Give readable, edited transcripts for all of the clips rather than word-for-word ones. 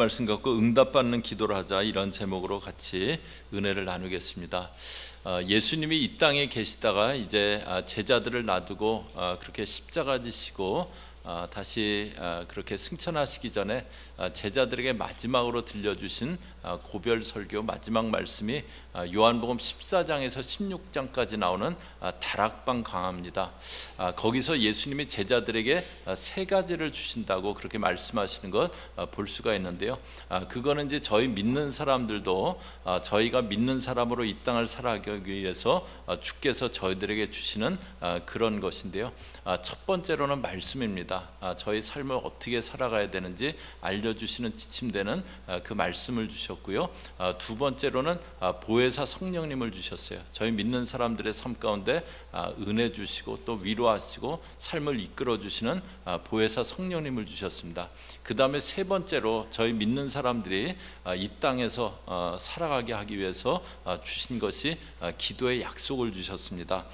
말씀 갖고 응답받는 기도를 하자, 이런 제목으로 같이 은혜를 나누겠습니다. 예수님이 이 땅에 계시다가 이제 제자들을 놔두고 그렇게 십자가 지시고 다시 그렇게 승천하시기 전에 제자들에게 마지막으로 들려주신 고별 설교 마지막 말씀이 요한복음 14장에서 16장까지 나오는 다락방 강화입니다. 거기서 예수님이 제자들에게 세 가지를 주신다고 그렇게 말씀하시는 것 볼 수가 있는데요. 그거는 이제 저희 믿는 사람들도 저희가 믿는 사람으로 이 땅을 살아가기 위해서 주께서 저희들에게 주시는 그런 것인데요. 첫 번째로는 말씀입니다. 저희 삶을 어떻게 살아가야 되는지 알려주시는 지침되는 그 말씀을 주셨고요. 두 번째로는 보혜사 성령님을 주셨어요. 저희 믿는 사람들의 삶 가운데 은혜 주시고 또 위로하시고 삶을 이끌어 주시는 보혜사 성령님을 주셨습니다. 그 다음에 세 번째로 저희 믿는 사람들이 이 땅에서 살아가게 하기 위해서 주신 것이 기도의 약속을 주셨습니다.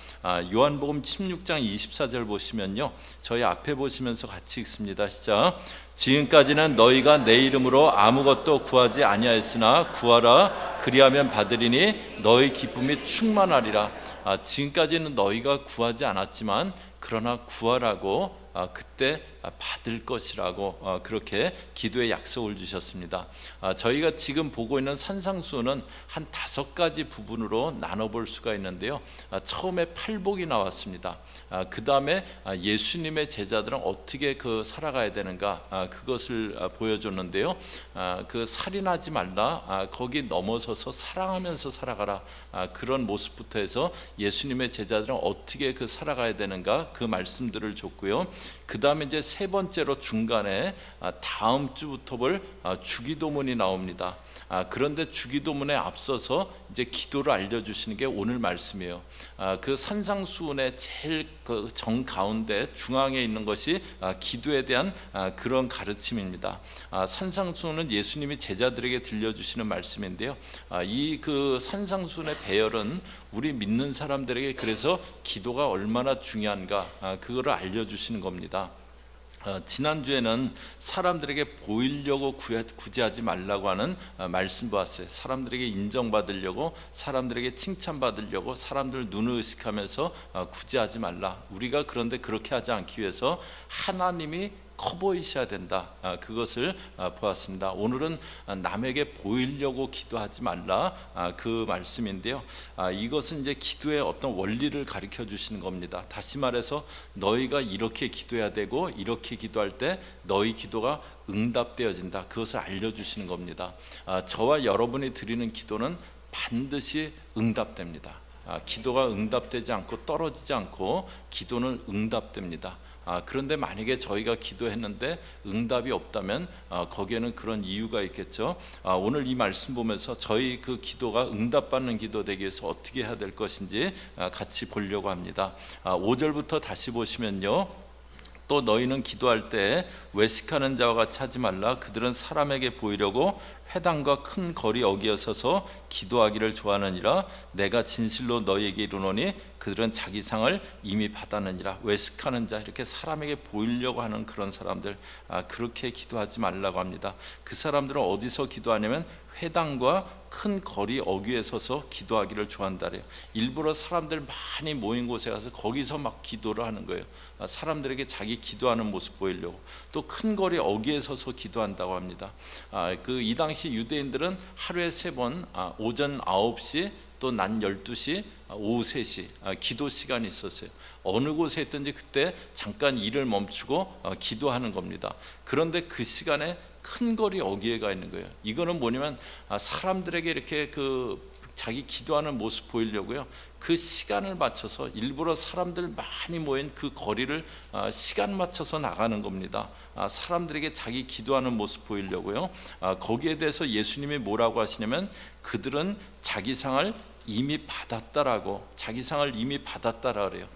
요한복음 16장 24절 보시면요, 저희 앞에 보시면서 같이 읽습니다. 시작. 지금까지는 너희가 내 이름으로 아무것도 구하지 아니하였으나 구하라, 그리하면 받으리니 너희 기쁨이 충만하리라. 지금까지는 너희가 구하지 않았지만 그러나 구하라고 그때 받을 것이라고 그렇게 기도의 약속을 주셨습니다. 저희가 지금 보고 있는 산상수훈은 한 5가지 부분으로 나눠볼 수가 있는데요. 처음에 팔복이 나왔습니다. 그 다음에 예수님의 제자들은 어떻게 살아가야 되는가, 그것을 보여줬는데요. 그 살인하지 말라, 거기 넘어서서 사랑하면서 살아가라, 그런 모습부터 해서 예수님의 제자들은 어떻게 살아가야 되는가, 그 말씀들을 줬고요. 그 다음에 이제 세 번째로 중간에 다음 주부터 볼 주기도문이 나옵니다. 그런데 주기도문에 앞서서 이제 기도를 알려주시는 게 오늘 말씀이에요. 그 산상수훈의 제일 정 가운데 중앙에 있는 것이 기도에 대한 그런 가르침입니다. 산상수훈은 예수님이 제자들에게 들려주시는 말씀인데요. 이 산상수훈의 배열은 우리 믿는 사람들에게 그래서 기도가 얼마나 중요한가, 그거를 알려주시는 겁니다. 지난주에는 사람들에게 보이려고 구제하지 말라고 하는 말씀 보았어요. 사람들에게 인정받으려고, 사람들에게 칭찬받으려고, 사람들 눈을 의식하면서 구제하지 말라. 우리가 그런데 그렇게 하지 않기 위해서 하나님이 커 보이셔야 된다, 그것을 보았습니다. 오늘은 남에게 보이려고 기도하지 말라, 그 말씀인데요. 이것은 이제 기도의 어떤 원리를 가르쳐 주시는 겁니다. 다시 말해서 너희가 이렇게 기도해야 되고 이렇게 기도할 때 너희 기도가 응답되어진다, 그것을 알려주시는 겁니다. 저와 여러분이 드리는 기도는 반드시 응답됩니다. 기도가 응답되지 않고 떨어지지 않고 기도는 응답됩니다. 그런데 만약에 저희가 기도했는데 응답이 없다면 거기에는 그런 이유가 있겠죠. 오늘 이 말씀 보면서 저희 그 기도가 응답받는 기도 되기 위해서 어떻게 해야 될 것인지 같이 보려고 합니다. 5절부터 다시 보시면요, 또 너희는 기도할 때 외식하는 자와 같이 하지 말라. 그들은 사람에게 보이려고 회당과 큰 거리 어기어서서 기도하기를 좋아하느니라. 내가 진실로 너희에게 이르노니 그들은 자기 상을 이미 받았느니라. 외식하는 자, 이렇게 사람에게 보이려고 하는 그런 사람들, 그렇게 기도하지 말라고 합니다. 그 사람들은 어디서 기도하냐면 회당과 큰 거리 어귀에 서서 기도하기를 좋아한다래요. 일부러 사람들 많이 모인 곳에 가서 거기서 막 기도를 하는 거예요. 사람들에게 자기 기도하는 모습 보이려고. 또 큰 거리 어귀에 서서 기도한다고 합니다. 이 당시 유대인들은 하루에 3번, 오전 9시 또 낮 12시, 오후 3시 기도 시간이 있었어요. 어느 곳에 있든지 그때 잠깐 일을 멈추고 기도하는 겁니다. 그런데 그 시간에 큰 거리 어귀에가 있는 거예요. 이거는 뭐냐면 사람들에게 이렇게 자기 기도하는 모습 보이려고요, 그 시간을 맞춰서 일부러 사람들 많이 모인 그 거리를 시간 맞춰서 나가는 겁니다. 사람들에게 자기 기도하는 모습 보이려고요. 거기에 대해서 예수님이 뭐라고 하시냐면 그들은 자기 상을 이미 받았다라고, 자기 상을 이미 받았다라 그래요.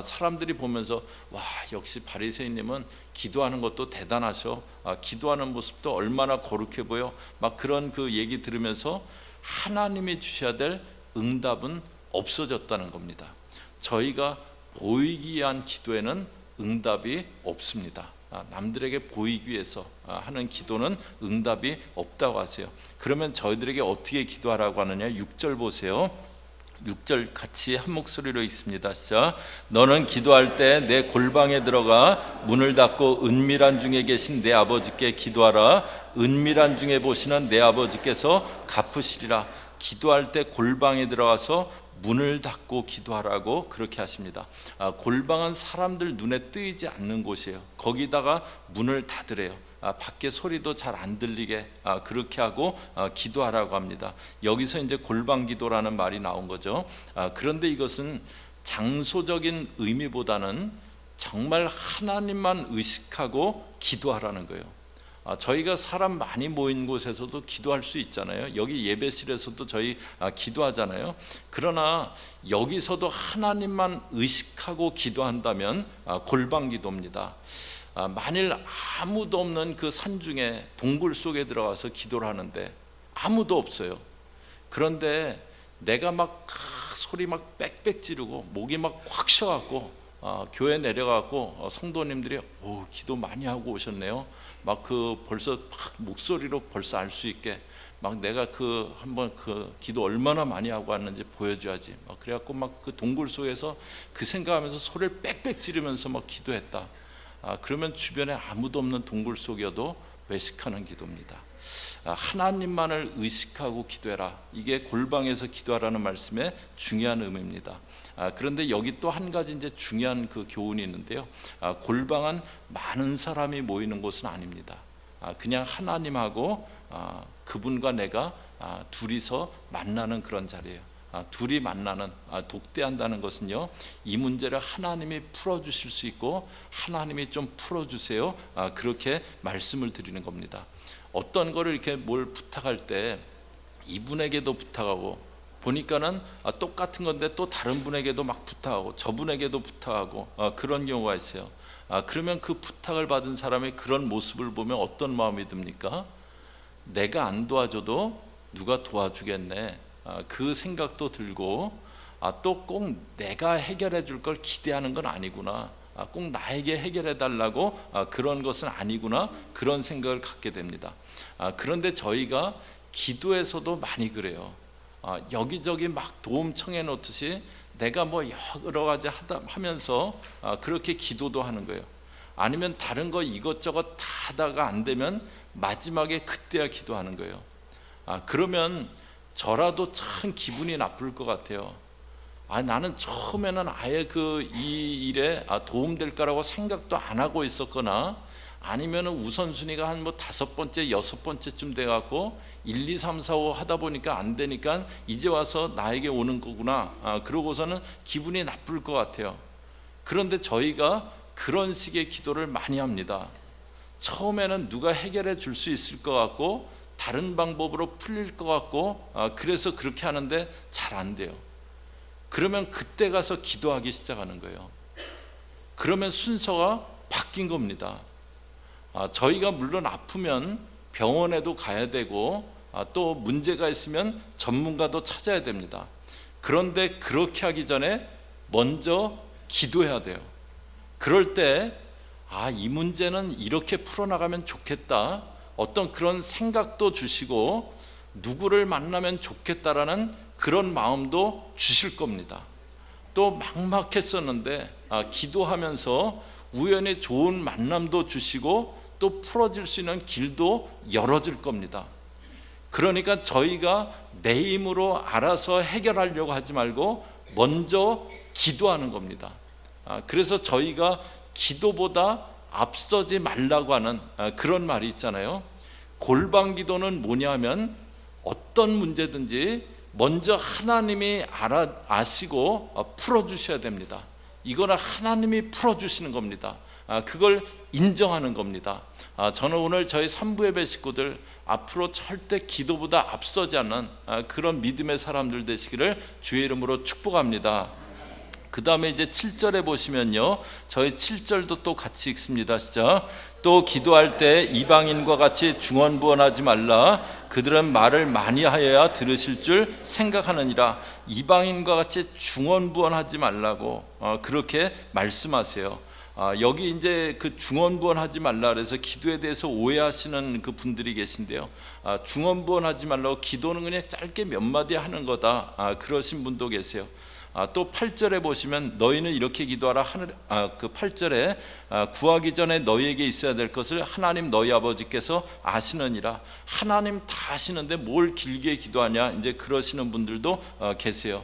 사람들이 보면서 와, 역시 바리새인님은 기도하는 것도 대단하셔, 기도하는 모습도 얼마나 거룩해 보여, 막 그런 얘기 들으면서 하나님이 주셔야 될 응답은 없어졌다는 겁니다. 저희가 보이기 위한 기도에는 응답이 없습니다. 남들에게 보이기 위해서 하는 기도는 응답이 없다고 하세요. 그러면 저희들에게 어떻게 기도하라고 하느냐? 6절 보세요. 6절 같이 한 목소리로 읽습니다. 시작. 너는 기도할 때 내 골방에 들어가 문을 닫고 은밀한 중에 계신 내 아버지께 기도하라. 은밀한 중에 보시는 내 아버지께서 갚으시리라. 기도할 때 골방에 들어가서 문을 닫고 기도하라고 그렇게 하십니다. 골방은 사람들 눈에 띄지 않는 곳이에요. 거기다가 문을 닫으래요. 밖에 소리도 잘 안 들리게 그렇게 하고 기도하라고 합니다. 여기서 이제 골방 기도라는 말이 나온 거죠. 그런데 이것은 장소적인 의미보다는 정말 하나님만 의식하고 기도하라는 거예요. 저희가 사람 많이 모인 곳에서도 기도할 수 있잖아요. 여기 예배실에서도 저희 기도하잖아요. 그러나 여기서도 하나님만 의식하고 기도한다면 골방 기도입니다. 만일 아무도 없는 그 산중에 동굴 속에 들어가서 기도를 하는데 아무도 없어요. 그런데 내가 막 소리 막 빽빽 지르고 목이 막 확 쉬어갖고 교회 내려가고 성도님들이 기도 많이 하고 오셨네요. 막 벌써 막 목소리로 벌써 알 수 있게 막 내가 한번 기도 얼마나 많이 하고 왔는지 보여줘야지. 그래갖고 막 그 동굴 속에서 그 생각하면서 소리를 빽빽 지르면서 막 기도했다. 그러면 주변에 아무도 없는 동굴 속이어도 외식하는 기도입니다. 하나님만을 의식하고 기도해라. 이게 골방에서 기도하라는 말씀의 중요한 의미입니다. 그런데 여기 또 한 가지 이제 중요한 그 교훈이 있는데요. 골방은 많은 사람이 모이는 곳은 아닙니다. 그냥 하나님하고 그분과 내가 둘이서 만나는 그런 자리예요. 둘이 만나는, 독대한다는 것은요, 이 문제를 하나님이 풀어주실 수 있고 하나님이 좀 풀어주세요, 그렇게 말씀을 드리는 겁니다. 어떤 거를 이렇게 뭘 부탁할 때 이분에게도 부탁하고 보니까는 똑같은 건데 또 다른 분에게도 막 부탁하고 저분에게도 부탁하고 그런 경우가 있어요. 그러면 그 부탁을 받은 사람의 그런 모습을 보면 어떤 마음이 듭니까? 내가 안 도와줘도 누가 도와주겠네, 그 생각도 들고, 또 꼭 내가 해결해 줄 걸 기대하는 건 아니구나, 꼭 나에게 해결해 달라고 그런 것은 아니구나, 그런 생각을 갖게 됩니다. 그런데 저희가 기도에서도 많이 그래요. 여기저기 막 도움 청해 놓듯이 내가 뭐 여러 가지 하면서 그렇게 기도도 하는 거예요. 아니면 다른 거 이것저것 다 하다가 안 되면 마지막에 그때야 기도하는 거예요. 그러면 저라도 참 기분이 나쁠 것 같아요. 나는 처음에는 아예 이 일에 도움될까라고 생각도 안 하고 있었거나, 아니면 우선순위가 한 5번째, 6번째쯤 돼갖고 1, 2, 3, 4, 5 하다 보니까 안 되니까 이제 와서 나에게 오는 거구나, 그러고서는 기분이 나쁠 것 같아요. 그런데 저희가 그런 식의 기도를 많이 합니다. 처음에는 누가 해결해 줄 수 있을 것 같고 다른 방법으로 풀릴 것 같고, 그래서 그렇게 하는데 잘 안 돼요. 그러면 그때 가서 기도하기 시작하는 거예요. 그러면 순서가 바뀐 겁니다. 저희가 물론 아프면 병원에도 가야 되고 또 문제가 있으면 전문가도 찾아야 됩니다. 그런데 그렇게 하기 전에 먼저 기도해야 돼요. 그럴 때 이 문제는 이렇게 풀어나가면 좋겠다, 어떤 그런 생각도 주시고 누구를 만나면 좋겠다라는 그런 마음도 주실 겁니다. 또 막막했었는데 기도하면서 우연히 좋은 만남도 주시고 또 풀어질 수 있는 길도 열어질 겁니다. 그러니까 저희가 내 힘으로 알아서 해결하려고 하지 말고 먼저 기도하는 겁니다. 그래서 저희가 기도보다 앞서지 말라고 하는 그런 말이 있잖아요. 골방 기도는 뭐냐면 어떤 문제든지 먼저 하나님이 아시고 풀어주셔야 됩니다. 이거는 하나님이 풀어주시는 겁니다. 그걸 인정하는 겁니다. 저는 오늘 저희 3부 예배 식구들 앞으로 절대 기도보다 앞서지 않는 그런 믿음의 사람들 되시기를 주의 이름으로 축복합니다. 그 다음에 이제 7절에 보시면요, 저희 7절도 또 같이 읽습니다. 시작. 또 기도할 때 이방인과 같이 중언부언하지 말라. 그들은 말을 많이 하여야 들으실 줄 생각하느니라. 이방인과 같이 중언부언하지 말라고 그렇게 말씀하세요. 여기 이제 그 중언부언하지 말라 그래서 기도에 대해서 오해하시는 그 분들이 계신데요. 중언부언하지 말라고 기도는 그냥 짧게 몇 마디 하는 거다. 그러신 분도 계세요. 또 8절에 보시면 너희는 이렇게 기도하라. 그 8절에 구하기 전에 너희에게 있어야 될 것을 하나님 너희 아버지께서 아시느니라. 하나님 다 아시는데 뭘 길게 기도하냐, 이제 그러시는 분들도 계세요.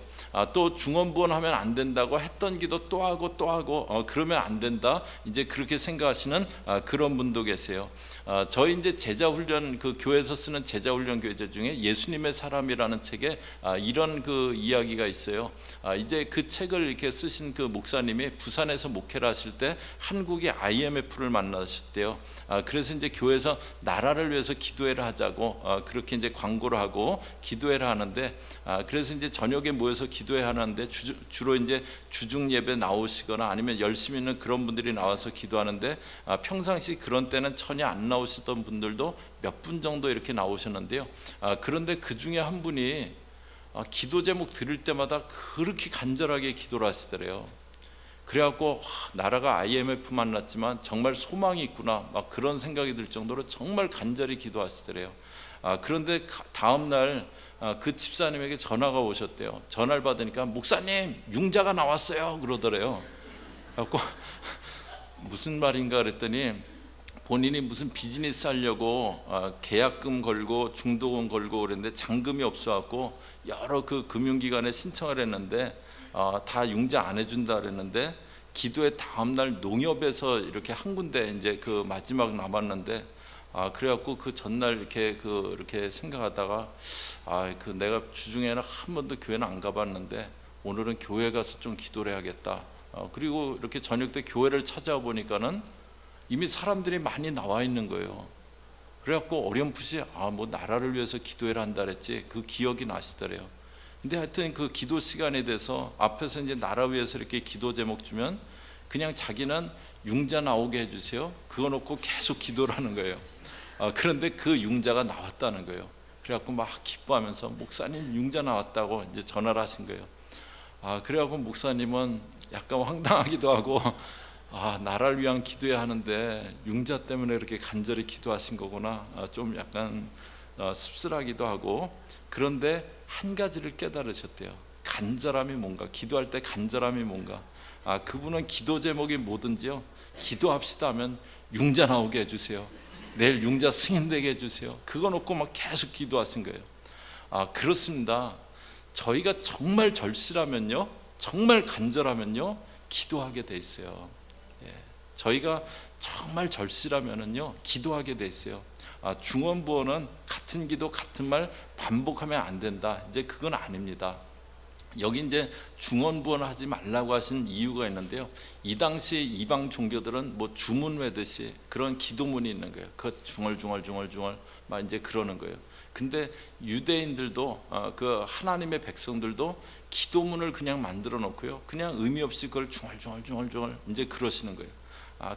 또 중언부언하면 안 된다고 했던 기도 또 하고 또 하고 그러면 안 된다, 이제 그렇게 생각하시는 그런 분도 계세요. 저희 이제 제자훈련, 그 교회에서 쓰는 제자훈련 교재 중에 예수님의 사람이라는 책에 이런 그 이야기가 있어요. 이제 그 책을 이렇게 쓰신 그 목사님이 부산에서 목회를 하실 때 한국의 IMF를 만나셨대요. 그래서 이제 교회에서 나라를 위해서 기도회를 하자고 그렇게 이제 광고를 하고 기도회를 하는데, 그래서 이제 저녁에 모여서 기도회 하는데 주로 이제 주중 예배 나오시거나 아니면 열심히 있는 그런 분들이 나와서 기도하는데, 평상시 그런 때는 전혀 안 나오시던 분들도 몇 분 정도 이렇게 나오셨는데요. 그런데 그 중에 한 분이 기도 제목 들을 때마다 그렇게 간절하게 기도를 하시더래요. 그래갖고 나라가 IMF 만났지만 정말 소망이 있구나, 막 그런 생각이 들 정도로 정말 간절히 기도하시더래요. 그런데 다음 날 그 집사님에게 전화가 오셨대요. 전화를 받으니까 목사님 융자가 나왔어요 그러더래요. 그래갖고 무슨 말인가 그랬더니 본인이 무슨 비즈니스 하려고 계약금 걸고 중도금 걸고 그랬는데 잔금이 없어갖고 여러 그 금융기관에 신청을 했는데 다 융자 안 해준다 그랬는데, 기도의 다음날 농협에서 이렇게 한 군데 이제 그 마지막 남았는데, 그래갖고 그 전날 이렇게 생각하다가 그 내가 주중에는 한 번도 교회는 안 가봤는데 오늘은 교회 가서 좀 기도를 해야겠다. 그리고 이렇게 저녁 때 교회를 찾아와 보니까는 이미 사람들이 많이 나와 있는 거예요. 그래갖고 어렴풋이 뭐 나라를 위해서 기도회를 한다 그랬지, 그 기억이 나시더래요. 근데 하여튼 그 기도 시간에 대해서 앞에서 이제 나라 위해서 이렇게 기도 제목 주면 그냥 자기는 융자 나오게 해주세요, 그거 놓고 계속 기도를 하는 거예요. 그런데 그 융자가 나왔다는 거예요. 그래갖고 막 기뻐하면서 목사님 융자 나왔다고 이제 전화를 하신 거예요. 그래갖고 목사님은 약간 황당하기도 하고 나라를 위한 기도해야 하는데 융자 때문에 이렇게 간절히 기도하신 거구나, 좀 약간 씁쓸하기도 하고, 그런데 한 가지를 깨달으셨대요. 간절함이 뭔가, 기도할 때 간절함이 뭔가. 그분은 기도 제목이 뭐든지요, 기도합시다 하면 융자 나오게 해주세요, 내일 융자 승인되게 해주세요, 그거 놓고 막 계속 기도하신 거예요. 그렇습니다. 저희가 정말 절실하면요, 정말 간절하면요, 기도하게 돼 있어요. 저희가 정말 절실하면은요, 기도하게 돼 있어요. 중언부언은 같은 기도 같은 말 반복하면 안 된다, 이제 그건 아닙니다. 여기 이제 중언부언하지 말라고 하신 이유가 있는데요. 이 당시 이방 종교들은 뭐 주문 외듯이 그런 기도문이 있는 거예요. 그 중얼중얼 막 이제 그러는 거예요. 근데 유대인들도 그 하나님의 백성들도 기도문을 그냥 만들어 놓고요, 그냥 의미 없이 그걸 중얼중얼 이제 그러시는 거예요.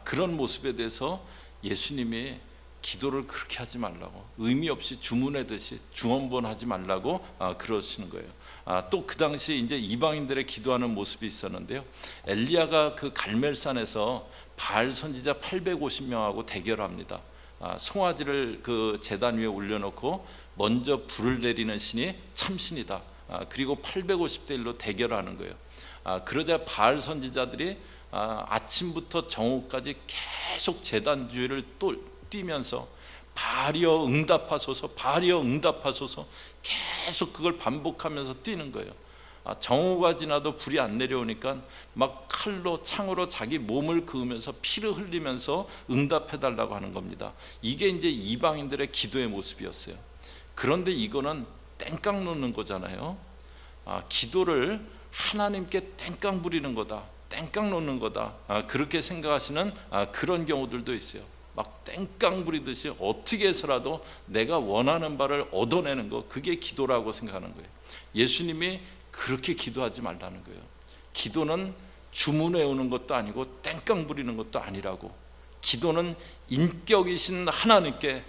그런 모습에 대해서 예수님이 기도를 그렇게 하지 말라고, 의미 없이 주문하듯이 중언부언하지 말라고 그러시는 거예요. 또 그 당시 이제 이방인들의 기도하는 모습이 있었는데요. 엘리야가 그 갈멜산에서 바알 선지자 850명하고 대결합니다. 송아지를 그 제단 위에 올려놓고 먼저 불을 내리는 신이 참신이다. 그리고 850대 1로 대결하는 거예요. 그러자 바알 선지자들이 아침부터 정오까지 계속 제단 주위를 또 뛰면서 바알이여 응답하소서, 바알이여 응답하소서, 계속 그걸 반복하면서 뛰는 거예요. 정오가 지나도 불이 안 내려오니까 막 칼로 창으로 자기 몸을 그으면서 피를 흘리면서 응답해달라고 하는 겁니다. 이게 이제 이방인들의 기도의 모습이었어요. 그런데 이거는 땡깡 놓는 거잖아요. 기도를 하나님께 땡깡 부리는 거다, 땡깡 놓는 거다, 그렇게 생각하시는 그런 경우들도 있어요. 막 땡깡 부리듯이 어떻게 해서라도 내가 원하는 바를 얻어내는 거, 그게 기도라고 생각하는 거예요. 예수님이 그렇게 기도하지 말라는 거예요. 기도는 주문해 오는 것도 아니고 땡깡 부리는 것도 아니라고. 기도는 인격이신 하나님께,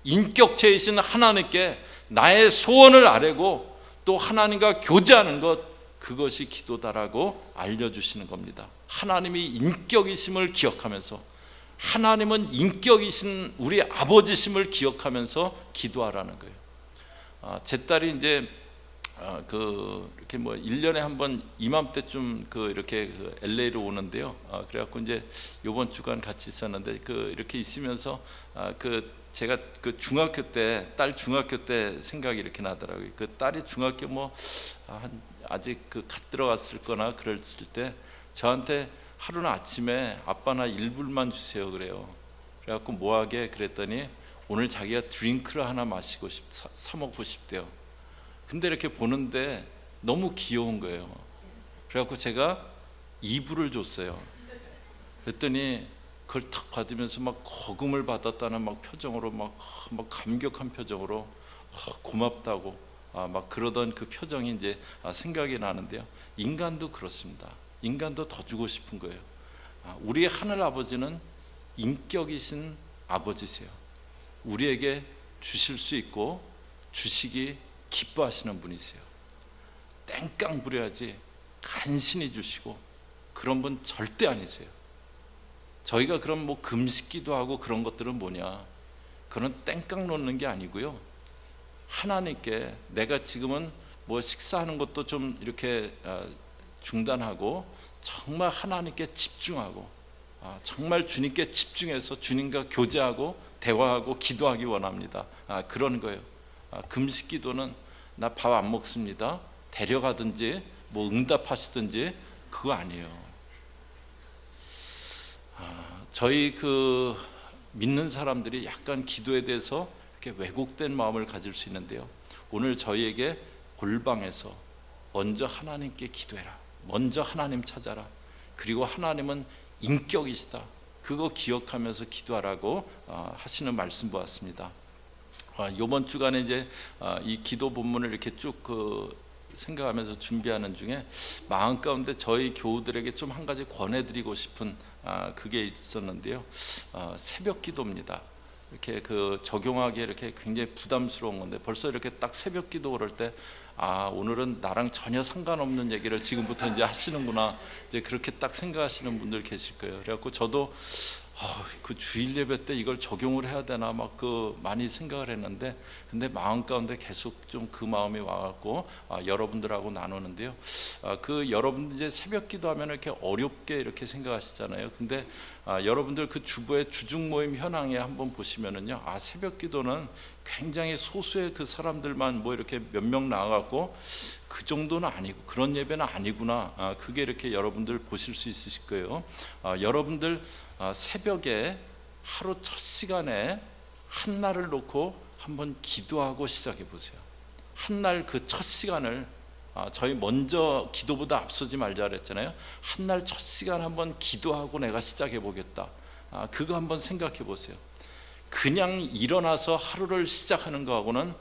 인격체이신 하나님께 나의 소원을 아뢰고 또 하나님과 교제하는 것, 그것이 기도다라고 알려주시는 겁니다. 하나님이 인격이심을 기억하면서, 하나님은 인격이신 우리 아버지심을 기억하면서 기도하라는 거예요. 제 딸이 이제 이렇게 1년에 한 번 이맘때쯤 이렇게 LA로 오는데요. 그래갖고 이제 요번 주간 같이 있었는데 이렇게 있으면서 제가 중학교 때, 딸 중학교 때 생각이 이렇게 나더라고요. 딸이 중학교 아직 갓 들어갔을 거나 그랬을 때 저한테 하루는 아침에 아빠 나 1불만 주세요 그래요. 그래갖고 뭐하게 그랬더니 오늘 자기가 드링크를 하나 마시고 사 먹고 싶대요. 근데 이렇게 보는데 너무 귀여운 거예요. 그래갖고 제가 2불을 줬어요. 그랬더니 그걸 탁 받으면서 막 거금을 받았다는 막 표정으로 막 감격한 표정으로 고맙다고 막 그러던 그 표정이 이제 생각이 나는데요. 인간도 그렇습니다. 인간도 더 주고 싶은 거예요. 우리의 하늘 아버지는 인격이신 아버지세요. 우리에게 주실 수 있고 주시기 기뻐하시는 분이세요. 땡깡 부려야지 간신히 주시고 그런 분 절대 아니세요. 저희가 그럼 금식기도 하고 그런 것들은 뭐냐, 그런 땡깡 놓는 게 아니고요. 하나님께 내가 지금은 식사하는 것도 좀 이렇게 중단하고 정말 하나님께 집중하고 정말 주님께 집중해서 주님과 교제하고 대화하고 기도하기 원합니다. 그런 거예요. 금식기도는 나 밥 안 먹습니다, 데려가든지 응답하시든지 그거 아니에요. 저희 믿는 사람들이 약간 기도에 대해서 이렇게 왜곡된 마음을 가질 수 있는데요. 오늘 저희에게 골방에서 먼저 하나님께 기도해라, 먼저 하나님 찾아라, 그리고 하나님은 인격이시다, 그거 기억하면서 기도하라고 하시는 말씀 보았습니다. 이번 주간에 이제 이 기도 본문을 이렇게 쭉 생각하면서 준비하는 중에 마음 가운데 저희 교우들에게 좀 한 가지 권해드리고 싶은 그게 있었는데요. 새벽 기도입니다. 이렇게 적용하기에 이렇게 굉장히 부담스러운 건데 벌써 이렇게 딱 새벽 기도 그럴 때 오늘은 나랑 전혀 상관없는 얘기를 지금부터 이제 하시는구나, 이제 그렇게 딱 생각하시는 분들 계실 거예요. 그래갖고 저도 주일 예배 때 이걸 적용을 해야 되나 많이 생각을 했는데, 근데 마음 가운데 계속 좀 그 마음이 와갖고 여러분들하고 나누는데요. 여러분들 이제 새벽 기도하면 이렇게 어렵게 이렇게 생각하시잖아요. 근데 여러분들 주부의 주중 모임 현황에 한번 보시면은요, 새벽 기도는 굉장히 소수의 사람들만 이렇게 몇 명 나와갖고 그 정도는 아니고 그런 예배는 아니구나, 그게 이렇게 여러분들 보실 수 있으실 거예요. 여러분들 새벽에 하루 첫 시간에 한날을 놓고 한번 기도하고 시작해 보세요. 한날 첫 시간을 저희 먼저 기도보다 앞서지 말자 그랬잖아요. 한날 첫 시간 한번 기도하고 내가 시작해 보겠다, 그거 한번 생각해 보세요. 그냥 일어나서 하루를 시작하는 거하고는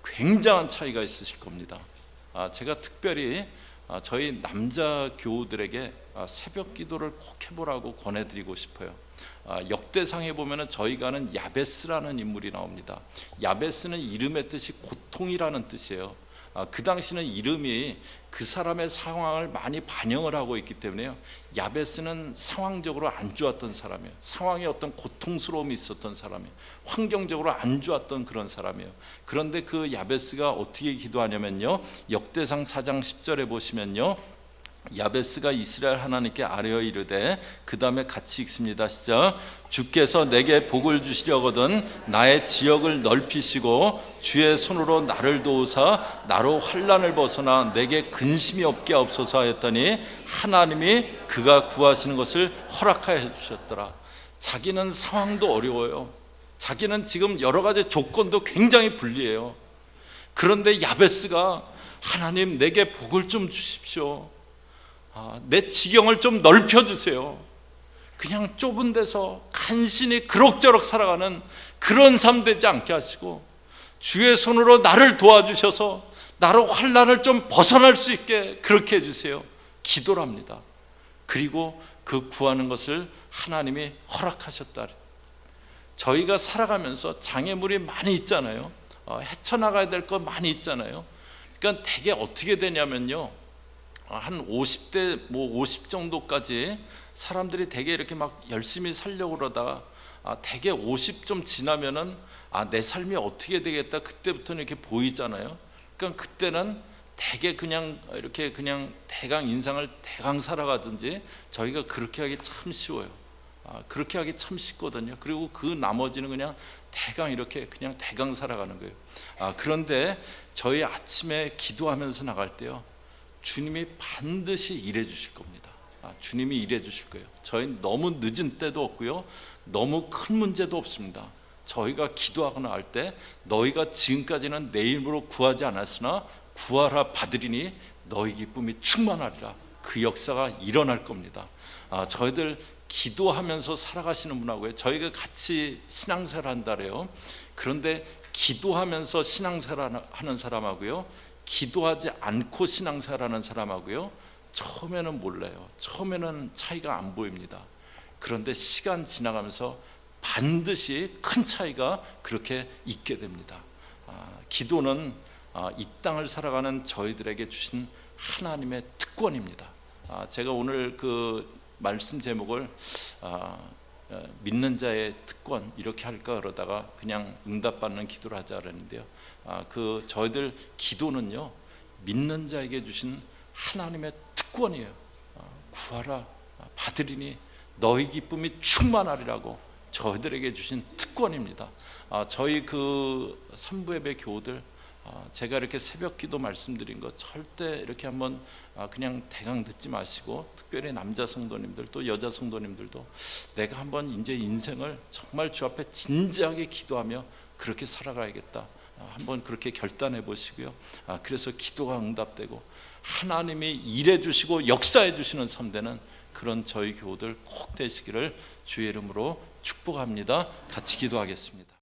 굉장한 차이가 있으실 겁니다. 제가 특별히 저희 남자 교우들에게 새벽 기도를 꼭 해보라고 권해드리고 싶어요. 역대상에 보면 저희가 아는 야베스라는 인물이 나옵니다. 야베스는 이름의 뜻이 고통이라는 뜻이에요. 그 당시는 이름이 그 사람의 상황을 많이 반영을 하고 있기 때문에요. 야베스는 상황적으로 안 좋았던 사람이에요. 상황에 어떤 고통스러움이 있었던 사람이에요. 환경적으로 안 좋았던 그런 사람이에요. 그런데 그 야베스가 어떻게 기도하냐면요, 역대상 4장 10절에 보시면요, 야베스가 이스라엘 하나님께 아뢰어 이르되, 그 다음에 같이 읽습니다. 시작. 주께서 내게 복을 주시려거든 나의 지역을 넓히시고 주의 손으로 나를 도우사 나로 환난을 벗어나 내게 근심이 없게 하옵소서 하였더니 하나님이 그가 구하시는 것을 허락하여 주셨더라. 자기는 상황도 어려워요. 자기는 지금 여러 가지 조건도 굉장히 불리해요. 그런데 야베스가 하나님 내게 복을 좀 주십시오, 내 지경을 좀 넓혀주세요, 그냥 좁은 데서 간신히 그럭저럭 살아가는 그런 삶 되지 않게 하시고 주의 손으로 나를 도와주셔서 나로 환난을 좀 벗어날 수 있게 그렇게 해주세요. 기도를 합니다. 그리고 그 구하는 것을 하나님이 허락하셨다. 저희가 살아가면서 장애물이 많이 있잖아요. 헤쳐나가야 될 것 많이 있잖아요. 그러니까 대개 어떻게 되냐면요, 한 50대 뭐 50 정도까지 사람들이 되게 이렇게 막 열심히 살려고 그러다가 되게 50 좀 지나면은 내 삶이 어떻게 되겠다, 그때부터는 이렇게 보이잖아요. 그러니까 그때는 되게 그냥 이렇게 그냥 대강 인생을 대강 살아가든지, 저희가 그렇게 하기 참 쉬워요. 그렇게 하기 참 쉽거든요. 그리고 그 나머지는 그냥 대강 이렇게 그냥 대강 살아가는 거예요. 그런데 저희 아침에 기도하면서 나갈 때요, 주님이 반드시 일해 주실 겁니다. 주님이 일해 주실 거예요. 저희는 너무 늦은 때도 없고요, 너무 큰 문제도 없습니다. 저희가 기도하거나 할 때, 너희가 지금까지는 내 이름으로 구하지 않았으나 구하라 받으리니 너희 기쁨이 충만하리라, 그 역사가 일어날 겁니다. 저희들 기도하면서 살아가시는 분하고요, 저희가 같이 신앙생활 한다래요. 그런데 기도하면서 신앙생활 하는 사람하고요, 기도하지 않고 신앙생활하는 사람하고요, 처음에는 몰라요. 처음에는 차이가 안 보입니다. 그런데 시간 지나가면서 반드시 큰 차이가 그렇게 있게 됩니다. 기도는 이 땅을 살아가는 저희들에게 주신 하나님의 특권입니다. 제가 오늘 그 말씀 제목을 믿는 자의 특권 이렇게 할까 그러다가 그냥 응답받는 기도를 하자 그랬는데요, 그 저희들 기도는요, 믿는 자에게 주신 하나님의 특권이에요. 구하라 받으리니 너희 기쁨이 충만하리라고 저희들에게 주신 특권입니다. 저희 그 삼부예배 교우들, 제가 이렇게 새벽 기도 말씀드린 거 절대 이렇게 한번 그냥 대강 듣지 마시고, 특별히 남자 성도님들 또 여자 성도님들도 내가 한번 이제 인생을 정말 주 앞에 진지하게 기도하며 그렇게 살아가야겠다, 한번 그렇게 결단해 보시고요. 그래서 기도가 응답되고 하나님이 일해 주시고 역사해 주시는 삶 되는 그런 저희 교우들 꼭 되시기를 주의 이름으로 축복합니다. 같이 기도하겠습니다.